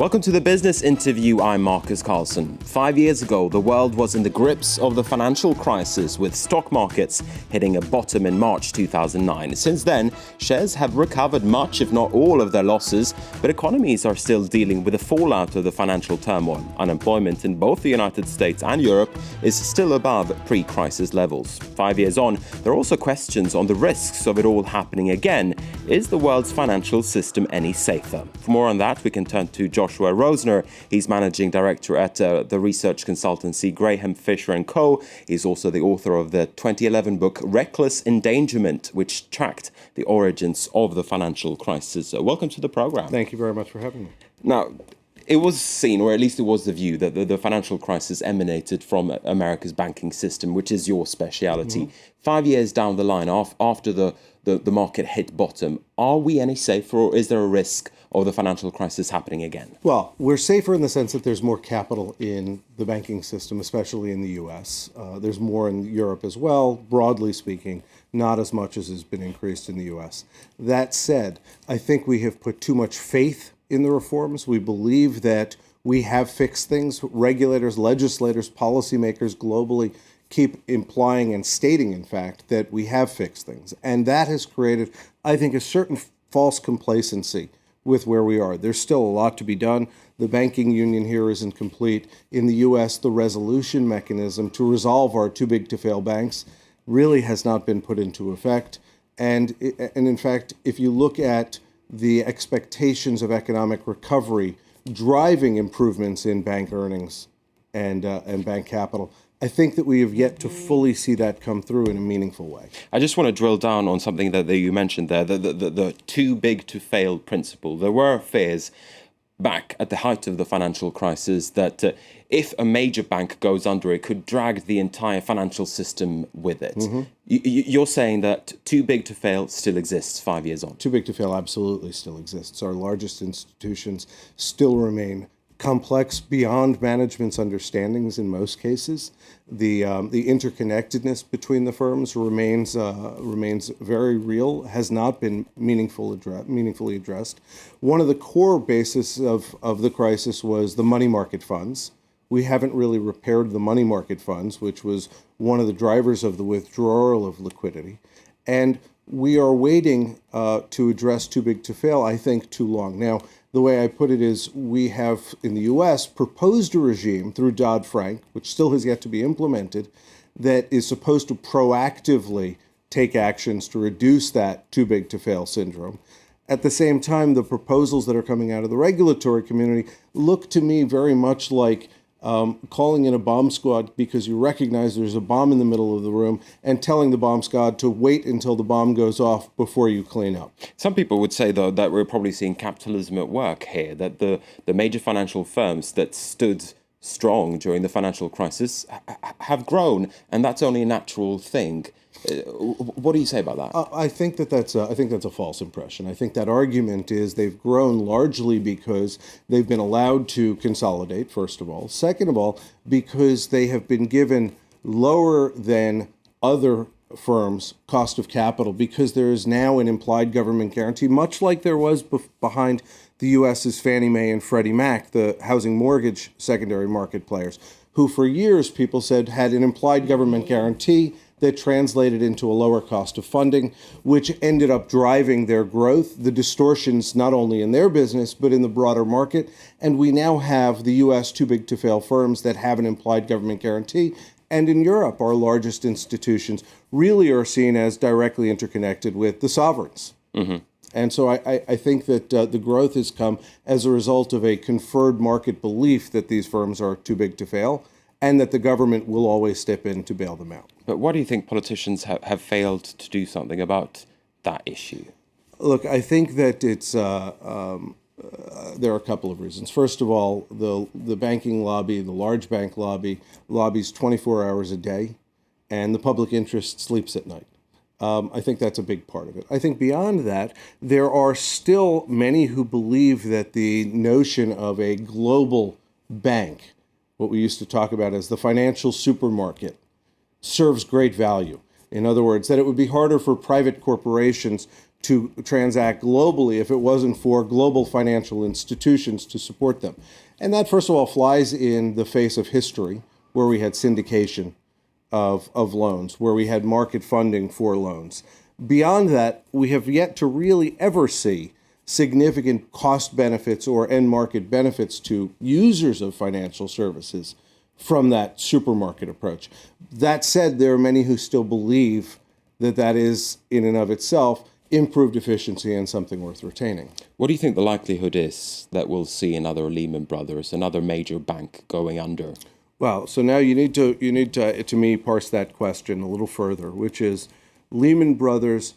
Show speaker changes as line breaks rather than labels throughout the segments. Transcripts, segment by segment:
Welcome to the Business Interview. I'm Markus Karlsson. 5 years ago, the world was in the grips of the financial crisis, with stock markets hitting a bottom in March 2009. Since then, shares have recovered much, if not all, of their losses, but economies are still dealing with the fallout of the financial turmoil. Unemployment in both the United States and Europe is still above pre-crisis levels. 5 years on, there are also questions on the risks of it all happening again. Is the world's financial system any safer? For more on that, we can turn to Joshua Rosner. He's managing director at the research consultancy Graham Fisher & Co. He's also the author of the 2011 book Reckless Endangerment, which tracked the origins of the financial crisis. So welcome to the program.
Thank you very much for having me.
Now, it was seen, or at least it was the view, that the financial crisis emanated from America's banking system, which is your speciality. 5 years down the line, after the market hit bottom, are we any safer, or is there a risk of the financial crisis happening again?
Well, we're safer in the sense that there's more capital in the banking system, especially in the U.S. There's more in Europe as well, broadly speaking, not as much as has been increased in the U.S. That said, I think we have put too much faith in the reforms. We believe that we have fixed things. Regulators, legislators, policymakers globally keep implying and stating, in fact, that we have fixed things. And that has created, I think, a certain false complacency with where we are. There's still a lot to be done. The banking union here isn't complete. In the U.S., the resolution mechanism to resolve our too big to fail banks really has not been put into effect. And in fact, if you look at the expectations of economic recovery driving improvements in bank earnings and bank capital, I think that we have yet to fully see that come through in a meaningful way.
I just want to drill down on something that you mentioned there, the too big to fail principle. There were fears back at the height of the financial crisis that if a major bank goes under, it could drag the entire financial system with it. You're saying that too big to fail still exists 5 years on? Too
big to fail absolutely still exists. Our largest institutions still remain complex beyond management's understandings in most cases. The interconnectedness between the firms remains very real, has not been meaningfully addressed. One of the core bases of the crisis was the money market funds. We haven't really repaired the money market funds, which was one of the drivers of the withdrawal of liquidity. And we are waiting to address too big to fail, I think, too long. Now, the way I put it is we have, in the U.S., proposed a regime through Dodd-Frank, which still has yet to be implemented, that is supposed to proactively take actions to reduce that too big to fail syndrome. At the same time, the proposals that are coming out of the regulatory community look to me very much like calling in a bomb squad because you recognize there's a bomb in the middle of the room and telling the bomb squad to wait until the bomb goes off before you clean up.
Some people would say, though, that we're probably seeing capitalism at work here, that the major financial firms that stood strong during the financial crisis have grown, and that's only a natural thing. What do you say about that?
I think that's a false impression. I think that argument is they've grown largely because they've been allowed to consolidate, first of all. Second of all, because they have been given lower than other firms' cost of capital, because there is now an implied government guarantee, much like there was behind the U.S.'s Fannie Mae and Freddie Mac, the housing mortgage secondary market players, who for years people said had an implied government guarantee that translated into a lower cost of funding, which ended up driving their growth, the distortions not only in their business, but in the broader market. And we now have the U.S. too big to fail firms that have an implied government guarantee. And in Europe, our largest institutions really are seen as directly interconnected with the sovereigns. And so I think that the growth has come as a result of a conferred market belief that these firms are too big to fail, and that the government will always step in to bail them out.
But why do you think politicians have failed to do something about that issue?
Look, I think that it's there are a couple of reasons. First of all, the banking lobby, the large bank lobby, lobbies 24 hours a day, and the public interest sleeps at night. I think that's a big part of it. I think beyond that, there are still many who believe that the notion of a global bank, what we used to talk about as the financial supermarket, serves great value. In other words, that it would be harder for private corporations to transact globally if it wasn't for global financial institutions to support them. And that, first of all, flies in the face of history, where we had syndication of loans, where we had market funding for loans. Beyond that, we have yet to really ever see significant cost benefits or end market benefits to users of financial services from that supermarket approach. That said, there are many who still believe that that is, in and of itself, improved efficiency and something worth retaining.
What do you think the likelihood is that we'll see another Lehman Brothers, another major bank going under?
Well, so now you need to me, parse that question a little further, which is Lehman Brothers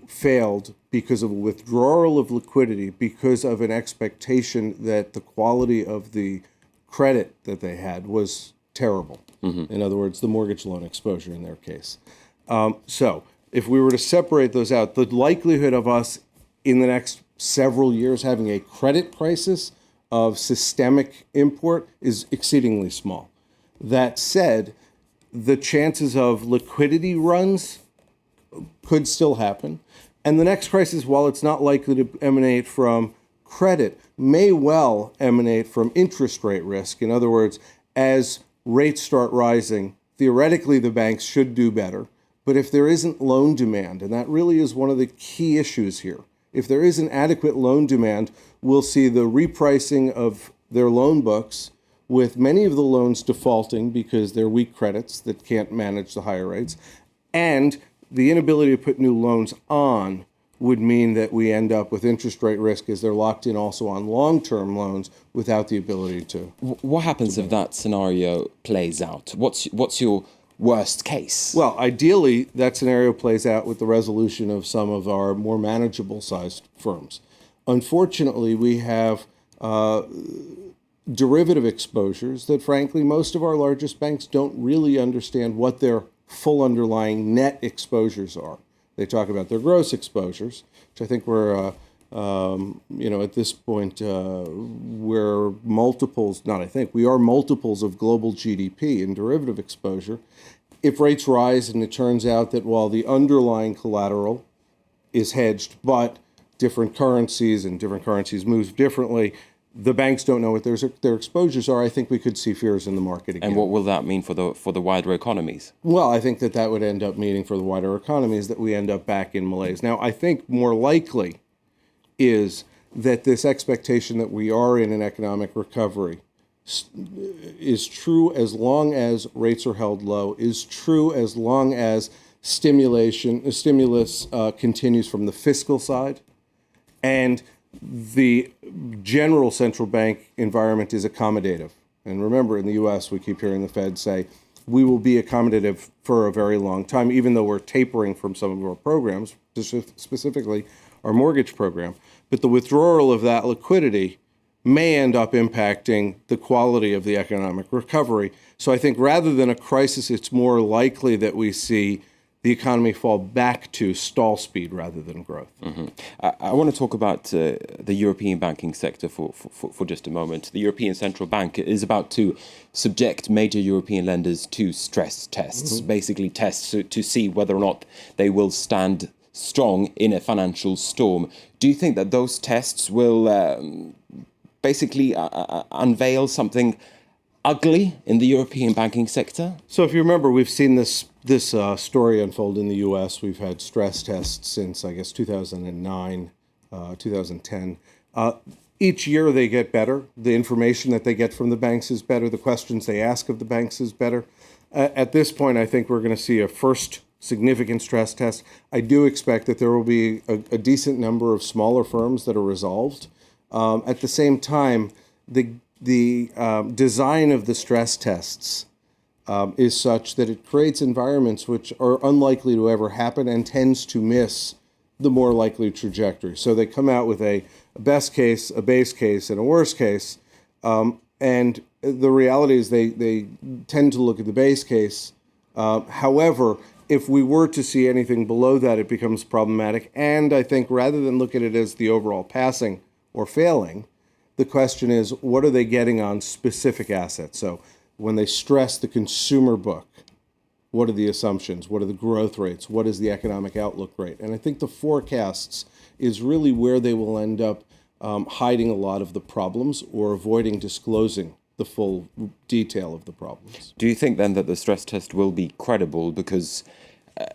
failed because of a withdrawal of liquidity, because of an expectation that the quality of the credit that they had was terrible. Mm-hmm. In other words, the mortgage loan exposure in their case. So if we were to separate those out, the likelihood of us in the next several years having a credit crisis of systemic import is exceedingly small. That said, the chances of liquidity runs could still happen. And the next crisis, while it's not likely to emanate from credit, may well emanate from interest rate risk. In other words, as rates start rising, theoretically the banks should do better. But if there isn't loan demand, and that really is one of the key issues here, if there isn't adequate loan demand, we'll see the repricing of their loan books, with many of the loans defaulting because they're weak credits that can't manage the higher rates. And the inability to put new loans on would mean that we end up with interest rate risk as they're locked in also on long-term loans without the ability to.
What happens if that scenario plays out? What's your worst case?
Well, ideally, that scenario plays out with the resolution of some of our more manageable sized firms. Unfortunately, we have derivative exposures that, frankly, most of our largest banks don't really understand what their full underlying net exposures are. They talk about their gross exposures, which I think we're, at this point, we're multiples, not I think, we are multiples of global GDP in derivative exposure. If rates rise and it turns out that while the underlying collateral is hedged, but different currencies move differently, the banks don't know what their exposures are. I think we could see fears in the market again.
And what will that mean for the wider economies?
Well, I think that would end up meaning for the wider economies that we end up back in malaise. Now, I think more likely is that this expectation that we are in an economic recovery is true as long as rates are held low, is true as long as stimulus continues from the fiscal side, and the general central bank environment is accommodative. And remember, in the U.S., we keep hearing the Fed say, we will be accommodative for a very long time, even though we're tapering from some of our programs, specifically our mortgage program. But the withdrawal of that liquidity may end up impacting the quality of the economic recovery. So I think rather than a crisis, it's more likely that we see the economy fall back to stall speed rather than growth.
Mm-hmm. I want to talk about the European banking sector for just a moment. The European Central Bank is about to subject major European lenders to stress tests, mm-hmm. basically tests to see whether or not they will stand strong in a financial storm. Do you think that those tests will basically unveil something ugly in the European banking sector?
So if you remember, we've seen this story unfold in the U.S. We've had stress tests since, I guess, 2009, 2010. Each year they get better. The information that they get from the banks is better. The questions they ask of the banks is better. At this point, I think we're going to see a first significant stress test. I do expect that there will be a decent number of smaller firms that are resolved. At the same time, the design of the stress tests is such that it creates environments which are unlikely to ever happen and tends to miss the more likely trajectory. So they come out with a best case, a base case, and a worst case. And the reality is they tend to look at the base case. However, if we were to see anything below that, it becomes problematic. And I think rather than look at it as the overall passing or failing, the question is, what are they getting on specific assets? So when they stress the consumer book, What are the assumptions? What are the growth rates? What is the economic outlook rate? And I think the forecasts is really where they will end up hiding a lot of the problems or avoiding disclosing the full detail of the problems.
Do you think then that the stress test will be credible? Because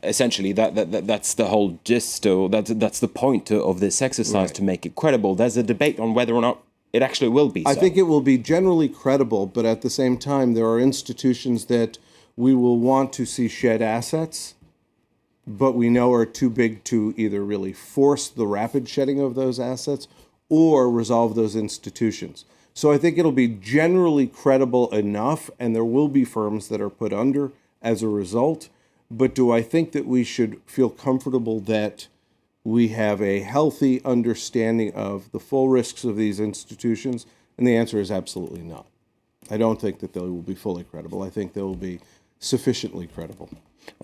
essentially that's the whole gist, or that's the point of this exercise, to make it credible. There's a debate on whether or not it actually will be so.
I think it will be generally credible, but at the same time, there are institutions that we will want to see shed assets, but we know are too big to either really force the rapid shedding of those assets or resolve those institutions. So I think it'll be generally credible enough, and there will be firms that are put under as a result. But do I think that we should feel comfortable that we have a healthy understanding of the full risks of these institutions? And the answer is absolutely not. I don't think that they will be fully credible. I think they will be sufficiently credible.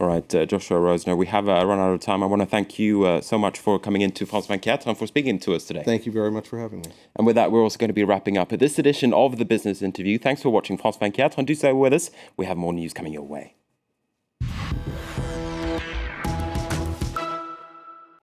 All right, Joshua Rosner, we have run out of time. I want to thank you so much for coming into France 24 and for speaking to us today.
Thank you very much for having me.
And with that, we're also going to be wrapping up this edition of the Business Interview. Thanks for watching France 24, and do so with us. We have more news coming your way.